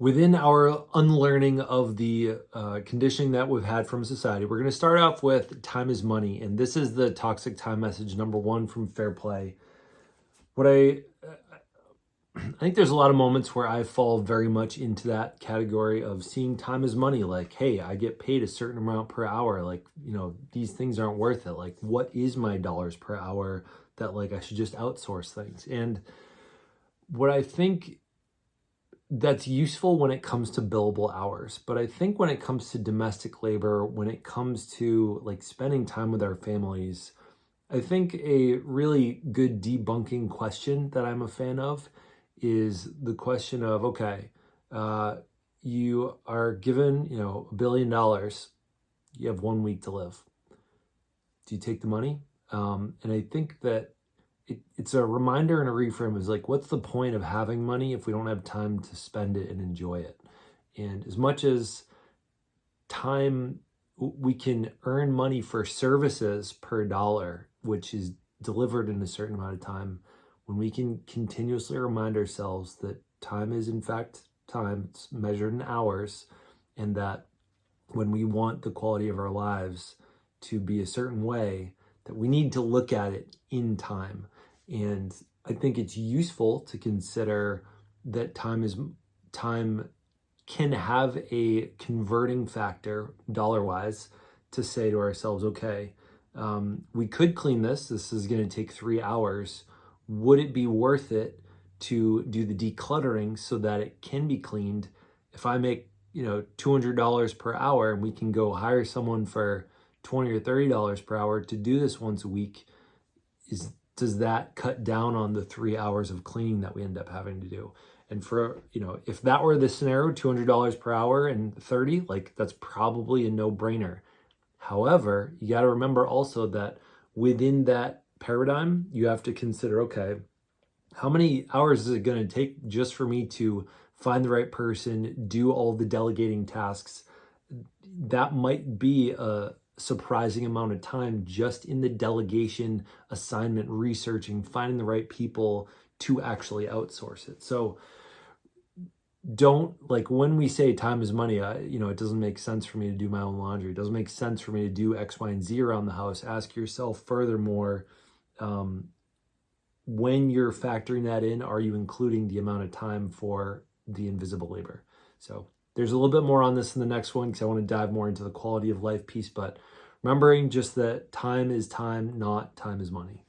within our unlearning of the conditioning that we've had from society, we're going to start off with time is money. And this is the toxic time message number one from Fair Play. I think there's a lot of moments where I fall very much into that category of seeing time as money. Like, hey, I get paid a certain amount per hour. Like, these things aren't worth it. Like, what is my dollars per hour that like I should just outsource things? And what I think that's useful when it comes to billable hours. But I think when it comes to domestic labor, when it comes to like spending time with our families, I think a really good debunking question that I'm a fan of is the question of, okay, you are given, $1 billion. You have 1 week to live. Do you take the money? And I think that it's a reminder and a reframe is like, what's the point of having money if we don't have time to spend it and enjoy it? And as much as time, we can earn money for services per dollar, which is delivered in a certain amount of time, when we can continuously remind ourselves that time is in fact time, it's measured in hours, and that when we want the quality of our lives to be a certain way, that we need to look at it in time. And I think it's useful to consider that time can have a converting factor dollar-wise to say to ourselves, okay, we could clean this. This is going to take 3 hours. Would it be worth it to do the decluttering so that it can be cleaned? If I make, $200 per hour and we can go hire someone for $20 or $30 per hour to do this once a week, does that cut down on the 3 hours of cleaning that we end up having to do? And for, if that were the scenario, $200 per hour and 30, like that's probably a no-brainer. However, you got to remember also that within that paradigm, you have to consider, okay, how many hours is it going to take just for me to find the right person, do all the delegating tasks? That might be a surprising amount of time just in the delegation, assignment, researching, finding the right people to actually outsource it. So don't, like, when we say time is money, it doesn't make sense for me to do my own laundry. It doesn't make sense for me to do X, Y, and Z around the house. Ask yourself furthermore, when you're factoring that in, are you including the amount of time for the invisible labor? So there's a little bit more on this in the next one because I want to dive more into the quality of life piece, but remembering just that time is time, not time is money.